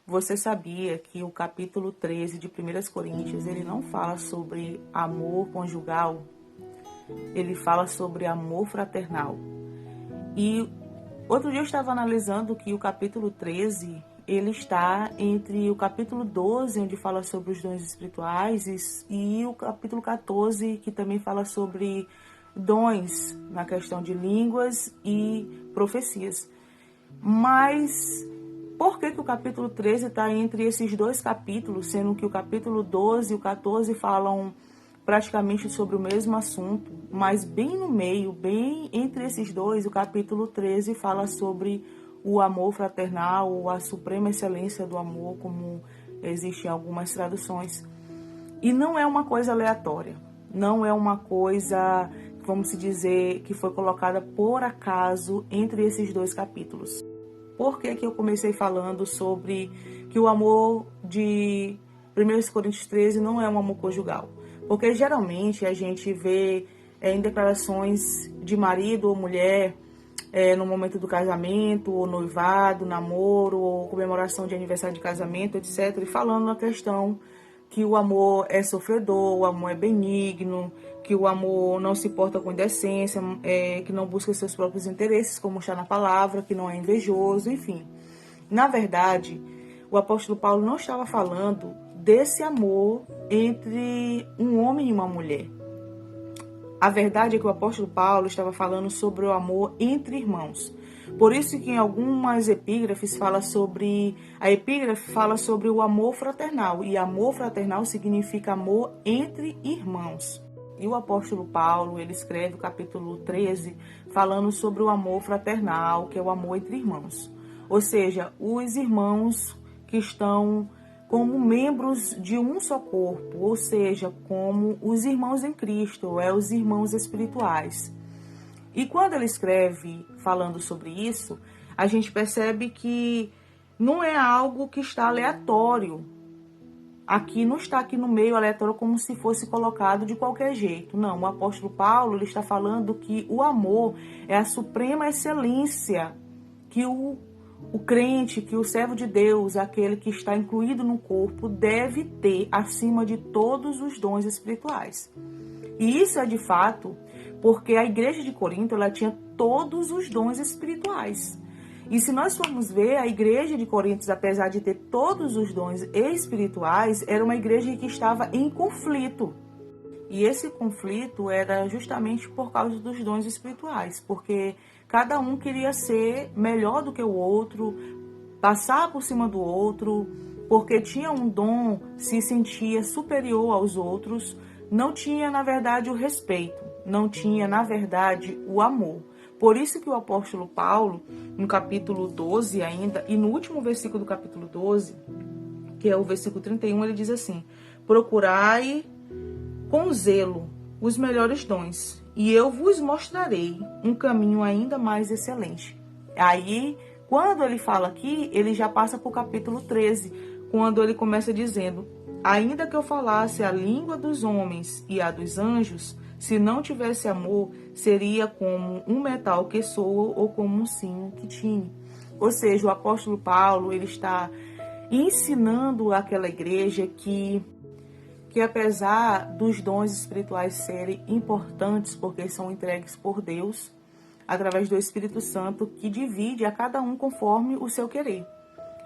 Você sabia que o capítulo 13 de 1 Coríntios, ele não fala sobre amor conjugal, ele fala sobre amor fraternal. E outro dia eu estava analisando que o capítulo 13, ele está entre o capítulo 12, onde fala sobre os dons espirituais, e o capítulo 14, que também fala sobre dons na questão de línguas e profecias. Mas por que o capítulo 13 está entre esses dois capítulos, sendo que o capítulo 12 e o 14 falam praticamente sobre o mesmo assunto, mas bem no meio, bem entre esses dois, o capítulo 13 fala sobre o amor fraternal, ou a suprema excelência do amor, como existe em algumas traduções. E não é uma coisa aleatória, não é uma coisa, vamos dizer, que foi colocada por acaso entre esses dois capítulos. Por que eu comecei falando sobre que o amor de 1 Coríntios 13 não é um amor conjugal? Porque geralmente a gente vê em declarações de marido ou mulher, no momento do casamento, ou noivado, namoro, ou comemoração de aniversário de casamento, etc., e falando na questão que o amor é sofredor, o amor é benigno, que o amor não se porta com indecência, que não busca seus próprios interesses, como está na palavra, que não é invejoso, enfim. Na verdade, o apóstolo Paulo não estava falando desse amor entre um homem e uma mulher. A verdade é que o apóstolo Paulo estava falando sobre o amor entre irmãos. Por isso que em algumas epígrafes a epígrafe fala sobre o amor fraternal, e amor fraternal significa amor entre irmãos. E o apóstolo Paulo, ele escreve o capítulo 13 falando sobre o amor fraternal, que é o amor entre irmãos. Ou seja, os irmãos que estão como membros de um só corpo, ou seja, como os irmãos em Cristo, os irmãos espirituais. E quando ele escreve falando sobre isso, a gente percebe que não é algo que está aleatório. Aqui não está aqui no meio aleatório como se fosse colocado de qualquer jeito. Não, o apóstolo Paulo ele está falando que o amor é a suprema excelência que o crente, que o servo de Deus, aquele que está incluído no corpo, deve ter acima de todos os dons espirituais. E isso é de fato porque a igreja de Corinto ela tinha todos os dons espirituais. E se nós formos ver, a igreja de Corinto, apesar de ter todos os dons espirituais, era uma igreja que estava em conflito. E esse conflito era justamente por causa dos dons espirituais, porque cada um queria ser melhor do que o outro, passar por cima do outro, porque tinha um dom, se sentia superior aos outros, não tinha, na verdade, o respeito, não tinha, na verdade, o amor. Por isso que o apóstolo Paulo, no capítulo 12 ainda, e no último versículo do capítulo 12, que é o versículo 31, ele diz assim: procurai com zelo os melhores dons, e eu vos mostrarei um caminho ainda mais excelente. Aí, quando ele fala aqui, ele já passa para o capítulo 13, quando ele começa dizendo: ainda que eu falasse a língua dos homens e a dos anjos, se não tivesse amor, seria como um metal que soa ou como um sino que tine. Ou seja, o apóstolo Paulo ele está ensinando àquela igreja que apesar dos dons espirituais serem importantes, porque são entregues por Deus, através do Espírito Santo, que divide a cada um conforme o seu querer.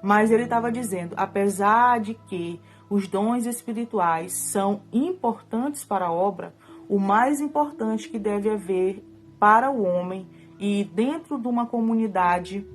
Mas ele estava dizendo, apesar de que os dons espirituais são importantes para a obra, o mais importante que deve haver para o homem e dentro de uma comunidade,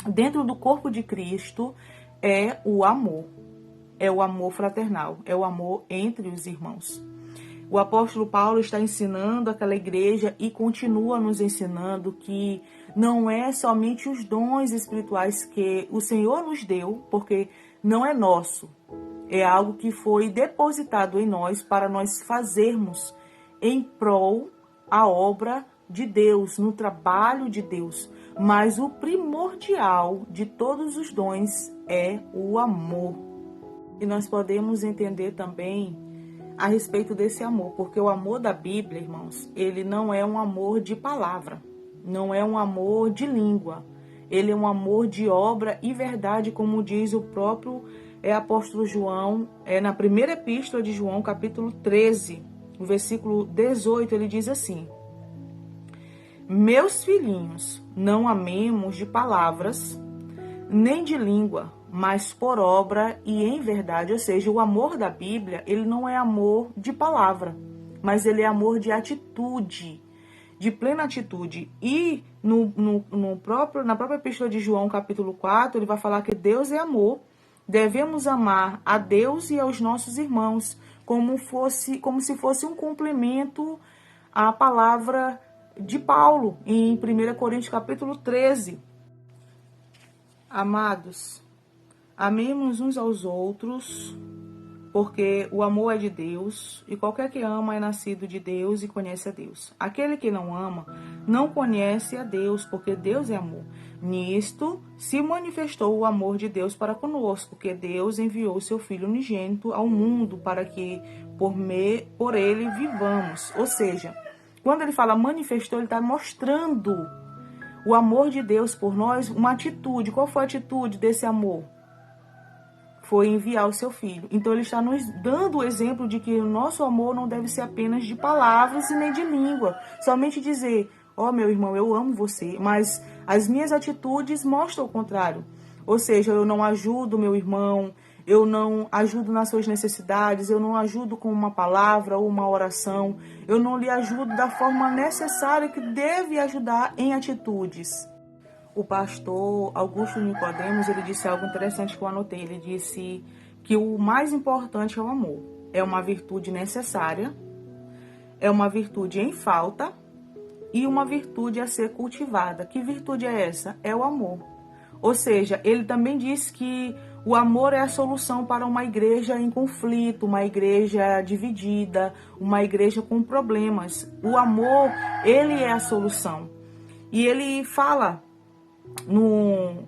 dentro do corpo de Cristo, é o amor. É o amor fraternal, é o amor entre os irmãos. O apóstolo Paulo está ensinando aquela igreja e continua nos ensinando que não é somente os dons espirituais que o Senhor nos deu, porque não é nosso. É algo que foi depositado em nós para nós fazermos em prol a obra de Deus, no trabalho de Deus. Mas o primordial de todos os dons é o amor. E nós podemos entender também a respeito desse amor, porque o amor da Bíblia, irmãos, ele não é um amor de palavra, não é um amor de língua, ele é um amor de obra e verdade, como diz o próprio apóstolo João, na primeira epístola de João, capítulo 13, no versículo 18, ele diz assim: meus filhinhos, não amemos de palavras, nem de língua, mas por obra e em verdade. Ou seja, o amor da Bíblia, ele não é amor de palavra, mas ele é amor de atitude, de plena atitude. E na própria epístola de João, capítulo 4, ele vai falar que Deus é amor. Devemos amar a Deus e aos nossos irmãos, como se fosse um complemento à palavra de Paulo, em 1 Coríntios capítulo 13. Amados, amemos uns aos outros, porque o amor é de Deus, e qualquer que ama é nascido de Deus e conhece a Deus. Aquele que não ama não conhece a Deus, porque Deus é amor. Nisto se manifestou o amor de Deus para conosco, que Deus enviou seu Filho unigênito ao mundo para que por ele vivamos. Ou seja, quando ele fala manifestou, ele está mostrando o amor de Deus por nós, uma atitude. Qual foi a atitude desse amor? Foi enviar o seu Filho. Então ele está nos dando o exemplo de que o nosso amor não deve ser apenas de palavras e nem de língua. Somente dizer, ó, meu irmão, eu amo você, mas as minhas atitudes mostram o contrário. Ou seja, eu não ajudo meu irmão, eu não ajudo nas suas necessidades, eu não ajudo com uma palavra ou uma oração, eu não lhe ajudo da forma necessária que deve ajudar em atitudes. O pastor Augusto Nicodemos, ele disse algo interessante que eu anotei. Ele disse que o mais importante é o amor. É uma virtude necessária, é uma virtude em falta e uma virtude a ser cultivada. Que virtude é essa? É o amor. Ou seja, ele também disse que o amor é a solução para uma igreja em conflito, uma igreja dividida, uma igreja com problemas. O amor, ele é a solução. E ele fala no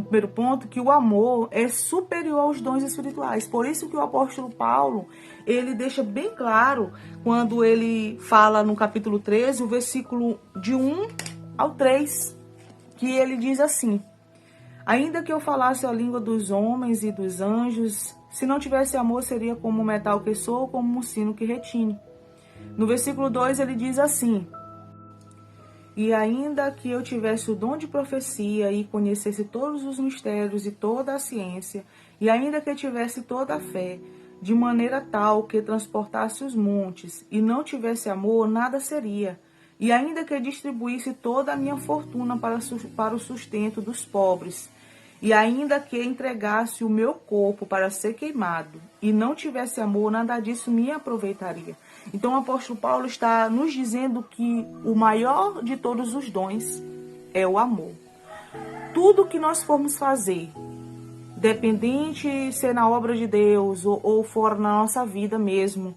primeiro ponto que o amor é superior aos dons espirituais. Por isso que o apóstolo Paulo, ele deixa bem claro quando ele fala no capítulo 13, o versículo de 1 ao 3, que ele diz assim: ainda que eu falasse a língua dos homens e dos anjos, se não tivesse amor, seria como o metal que soa ou como um sino que retine. No versículo 2 ele diz assim: e ainda que eu tivesse o dom de profecia e conhecesse todos os mistérios e toda a ciência, e ainda que eu tivesse toda a fé, de maneira tal que transportasse os montes, e não tivesse amor, nada seria. E ainda que eu distribuísse toda a minha fortuna para o sustento dos pobres, e ainda que entregasse o meu corpo para ser queimado, e não tivesse amor, nada disso me aproveitaria. Então o apóstolo Paulo está nos dizendo que o maior de todos os dons é o amor. Tudo que nós formos fazer, dependente ser na obra de Deus ou fora na nossa vida mesmo,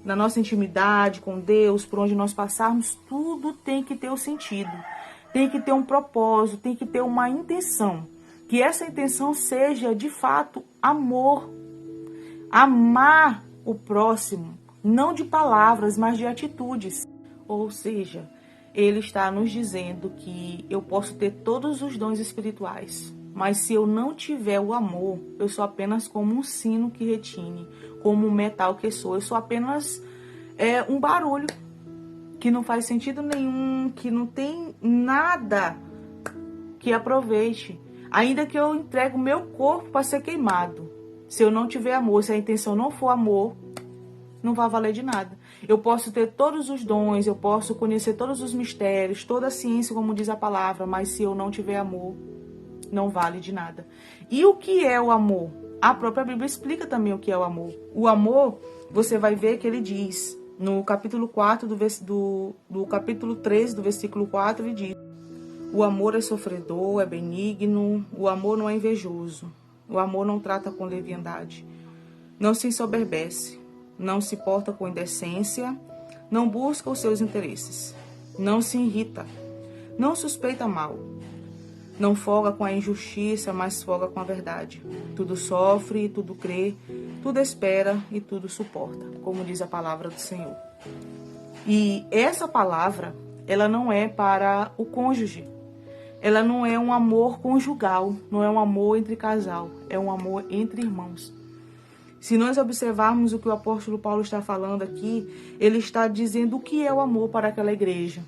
na nossa intimidade com Deus, por onde nós passarmos, tudo tem que ter o sentido. Tem que ter um propósito, tem que ter uma intenção. Que essa intenção seja, de fato, amor. Amar o próximo, não de palavras, mas de atitudes. Ou seja, ele está nos dizendo que eu posso ter todos os dons espirituais, mas se eu não tiver o amor, eu sou apenas como um sino que retine, como um metal que soa. Eu sou apenas um barulho que não faz sentido nenhum, que não tem nada que aproveite. Ainda que eu entregue o meu corpo para ser queimado, se eu não tiver amor, se a intenção não for amor, não vai valer de nada. Eu posso ter todos os dons, eu posso conhecer todos os mistérios, toda a ciência, como diz a palavra, mas se eu não tiver amor, não vale de nada. E o que é o amor? A própria Bíblia explica também o que é o amor. O amor, você vai ver que ele diz, no capítulo 4 do capítulo 13, do versículo 4, ele diz: o amor é sofredor, é benigno, o amor não é invejoso, o amor não trata com leviandade, não se ensoberbece, não se porta com indecência, não busca os seus interesses, não se irrita, não suspeita mal, não folga com a injustiça, mas folga com a verdade. Tudo sofre, tudo crê, tudo espera e tudo suporta, como diz a palavra do Senhor. E essa palavra, ela não é para o cônjuge. ela não é um amor conjugal, não é um amor entre casal, é um amor entre irmãos. Se nós observarmos o que o apóstolo Paulo está falando aqui, ele está dizendo o que é o amor para aquela igreja,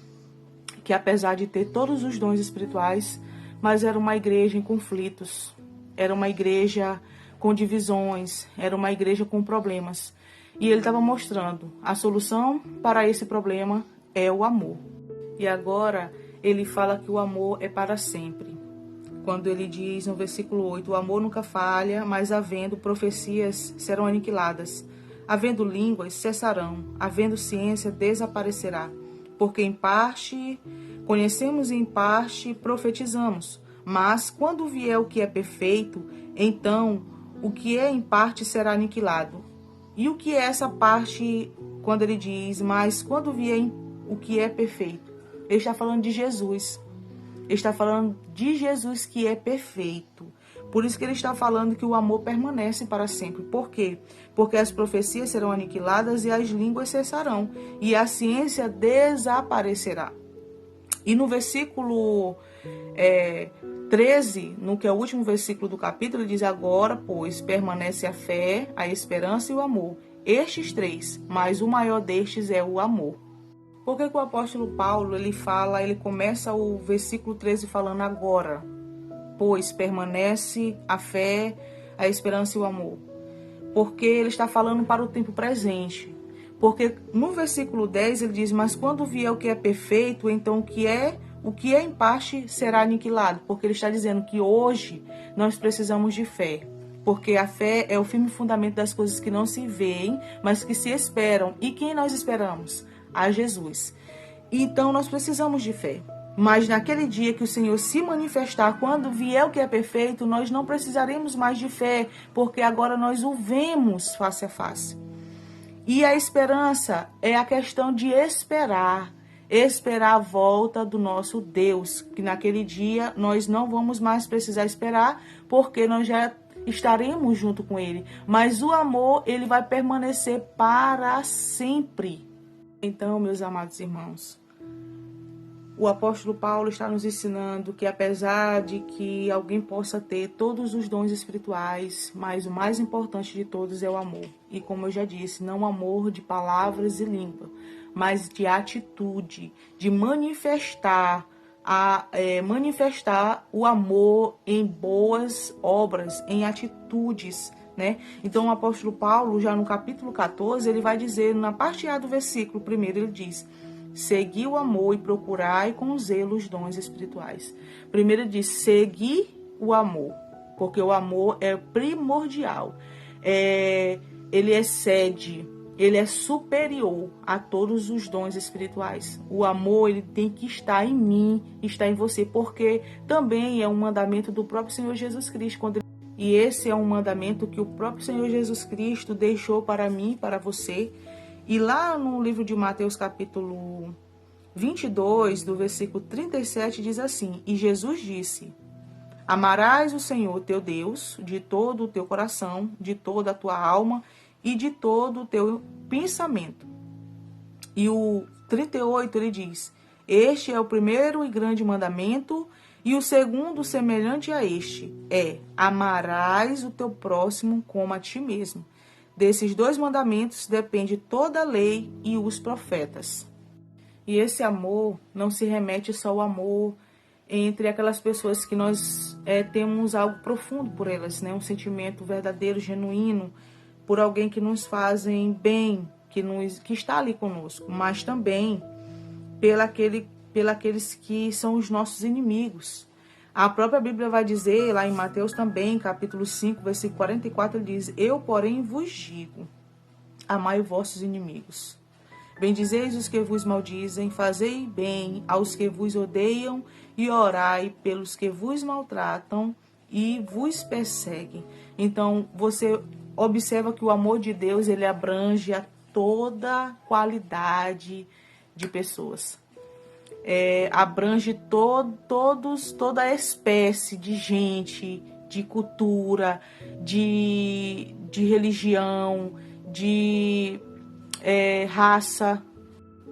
que apesar de ter todos os dons espirituais, mas era uma igreja em conflitos, era uma igreja com divisões, era uma igreja com problemas. E ele estava mostrando a solução para esse problema é o amor. E agora ele fala que o amor é para sempre. Quando ele diz no versículo 8, o amor nunca falha, mas havendo profecias serão aniquiladas, havendo línguas cessarão, havendo ciência desaparecerá. Porque em parte conhecemos e em parte profetizamos, mas quando vier o que é perfeito, então o que é em parte será aniquilado. E o que é essa parte quando ele diz, mas quando vier o que é perfeito? Ele está falando de Jesus. Ele está falando de Jesus que é perfeito. Por isso que ele está falando que o amor permanece para sempre. Por quê? Porque as profecias serão aniquiladas e as línguas cessarão. E a ciência desaparecerá. E no versículo 13, no que é o último versículo do capítulo, ele diz agora, pois, permanece a fé, a esperança e o amor. Estes três, mas o maior destes é o amor. Por que o apóstolo Paulo, ele começa o versículo 13 falando agora, pois permanece a fé, a esperança e o amor. Porque ele está falando para o tempo presente. Porque no versículo 10 ele diz, mas quando vier o que é perfeito, então o que é em parte será aniquilado. Porque ele está dizendo que hoje nós precisamos de fé. Porque a fé é o firme fundamento das coisas que não se veem, mas que se esperam. E quem nós esperamos? A Jesus. Então nós precisamos de fé. Mas naquele dia que o Senhor se manifestar, quando vier o que é perfeito, nós não precisaremos mais de fé, porque agora nós o vemos face a face. E a esperança é a questão de esperar a volta do nosso Deus, que naquele dia nós não vamos mais precisar esperar, porque nós já estaremos junto com Ele. Mas o amor, ele vai permanecer para sempre. Então, meus amados irmãos, o apóstolo Paulo está nos ensinando que apesar de que alguém possa ter todos os dons espirituais, mas o mais importante de todos é o amor. E como eu já disse, não amor de palavras e língua, mas de atitude, de manifestar o amor em boas obras, em atitudes, né? Então o apóstolo Paulo, já no capítulo 14, ele vai dizer, na parte A do versículo, primeiro ele diz, segui o amor e procurai com zelo os dons espirituais. Primeiro ele diz, segui o amor, porque o amor é primordial. Ele excede, ele é superior a todos os dons espirituais. O amor, ele tem que estar em mim, estar em você, porque também é um mandamento do próprio Senhor Jesus Cristo. E esse é um mandamento que o próprio Senhor Jesus Cristo deixou para mim e para você. E lá no livro de Mateus, capítulo 22, do versículo 37, diz assim, e Jesus disse, amarás o Senhor teu Deus de todo o teu coração, de toda a tua alma e de todo o teu pensamento. E o 38, ele diz, este é o primeiro e grande mandamento, e o segundo, semelhante a este, é, amarás o teu próximo como a ti mesmo. Desses dois mandamentos depende toda a lei e os profetas. E esse amor não se remete só ao amor entre aquelas pessoas que nós temos algo profundo por elas, né? Um sentimento verdadeiro, genuíno, por alguém que nos fazem bem, que está ali conosco, mas também pelos que são os nossos inimigos. A própria Bíblia vai dizer, lá em Mateus também, capítulo 5, versículo 44, ele diz, eu, porém, vos digo, amai os vossos inimigos. Bendizeis os que vos maldizem, fazei bem aos que vos odeiam e orai pelos que vos maltratam e vos perseguem. Então, você observa que o amor de Deus, ele abrange a toda qualidade de pessoas. Abrange toda a espécie de gente, de cultura, de religião, de raça.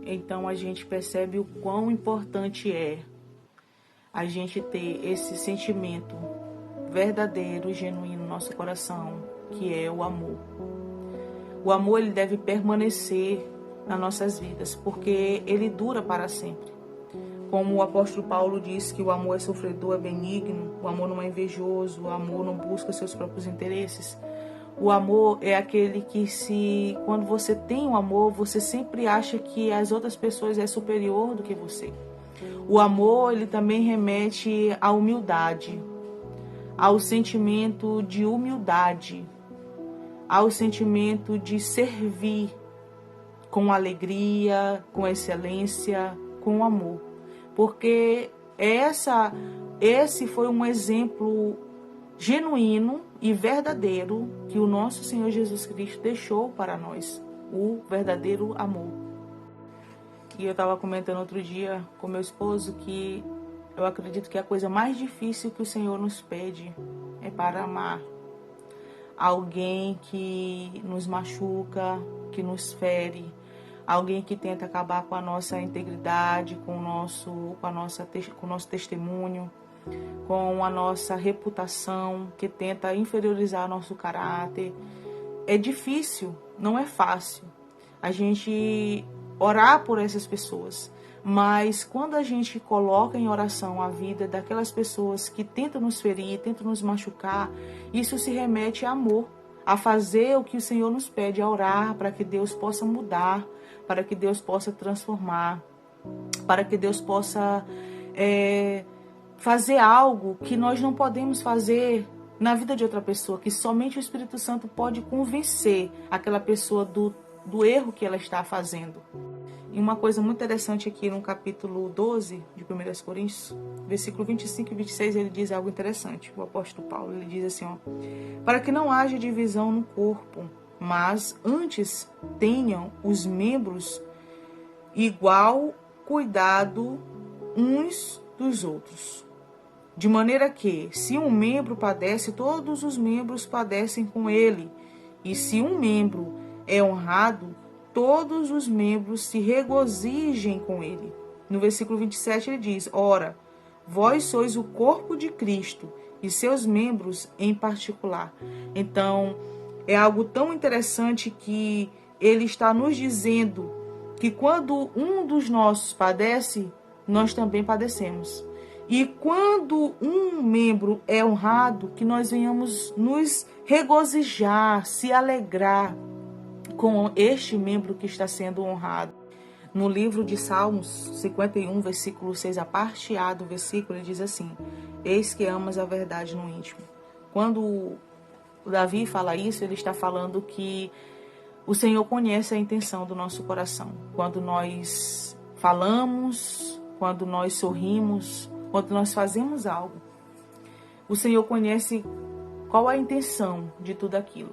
Então a gente percebe o quão importante é a gente ter esse sentimento verdadeiro e genuíno no nosso coração, que é o amor. O amor, ele deve permanecer nas nossas vidas, porque ele dura para sempre. Como o apóstolo Paulo diz que o amor é sofredor, é benigno, o amor não é invejoso, o amor não busca seus próprios interesses. O amor é aquele que, quando você tem um amor, você sempre acha que as outras pessoas é superior do que você. O amor, ele também remete à humildade, ao sentimento de humildade, ao sentimento de servir com alegria, com excelência, com amor. Porque esse foi um exemplo genuíno e verdadeiro que o nosso Senhor Jesus Cristo deixou para nós, o verdadeiro amor. E eu estava comentando outro dia com meu esposo que eu acredito que a coisa mais difícil que o Senhor nos pede é para amar alguém que nos machuca, que nos fere, alguém que tenta acabar com a nossa integridade, com o nosso testemunho, com a nossa reputação, que tenta inferiorizar nosso caráter. É difícil, não é fácil a gente orar por essas pessoas, mas quando a gente coloca em oração a vida daquelas pessoas que tentam nos ferir, tentam nos machucar, isso se remete a amor, a fazer o que o Senhor nos pede, a orar para que Deus possa mudar, para que Deus possa transformar, para que Deus possa fazer algo que nós não podemos fazer na vida de outra pessoa, que somente o Espírito Santo pode convencer aquela pessoa do erro que ela está fazendo. E uma coisa muito interessante aqui no capítulo 12 de 1 Coríntios, versículo 25 e 26, ele diz algo interessante. O apóstolo Paulo, ele diz assim, para que não haja divisão no corpo, mas antes tenham os membros igual cuidado uns dos outros. De maneira que, se um membro padece, todos os membros padecem com ele. E se um membro é honrado, todos os membros se regozijem com ele. No versículo 27 ele diz, ora, vós sois o corpo de Cristo e seus membros em particular. Então, é algo tão interessante que ele está nos dizendo que quando um dos nossos padece, nós também padecemos. E quando um membro é honrado, que nós venhamos nos regozijar, se alegrar com este membro que está sendo honrado. No livro de Salmos 51, versículo 6, a parte A do versículo, ele diz assim, eis que amas a verdade no íntimo. Quando o Davi fala isso, ele está falando que o Senhor conhece a intenção do nosso coração. Quando nós falamos, quando nós sorrimos, quando nós fazemos algo, o Senhor conhece qual a intenção de tudo aquilo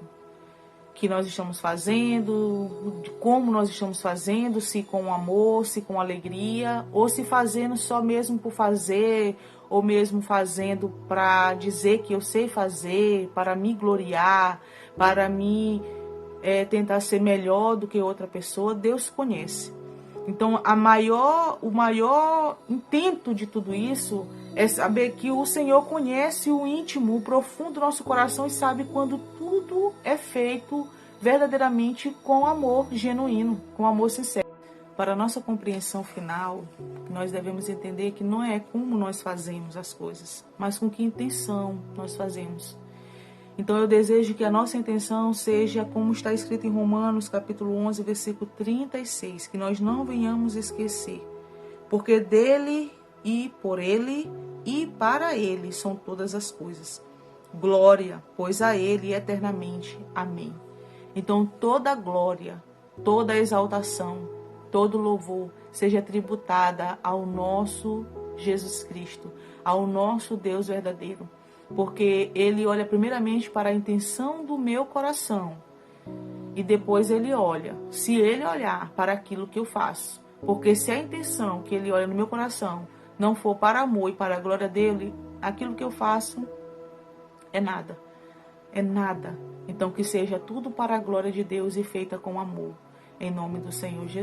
que nós estamos fazendo, de como nós estamos fazendo, se com amor, se com alegria, ou se fazendo só mesmo por fazer, ou mesmo fazendo para dizer que eu sei fazer, para me gloriar, para me tentar ser melhor do que outra pessoa. Deus conhece. Então, o maior intento de tudo isso é saber que o Senhor conhece o íntimo, o profundo do nosso coração e sabe quando tudo é feito verdadeiramente com amor genuíno, com amor sincero. Para a nossa compreensão final, nós devemos entender que não é como nós fazemos as coisas, mas com que intenção nós fazemos. Então eu desejo que a nossa intenção seja como está escrito em Romanos capítulo 11, versículo 36, que nós não venhamos esquecer, porque dele e por ele e para ele são todas as coisas. Glória, pois a ele eternamente. Amém. Então toda glória, toda exaltação, todo louvor seja tributada ao nosso Jesus Cristo, ao nosso Deus verdadeiro. Porque ele olha primeiramente para a intenção do meu coração e depois ele olha, se ele olhar para aquilo que eu faço, porque se a intenção que ele olha no meu coração não for para amor e para a glória dele, aquilo que eu faço é nada, então que seja tudo para a glória de Deus e feita com amor, em nome do Senhor Jesus.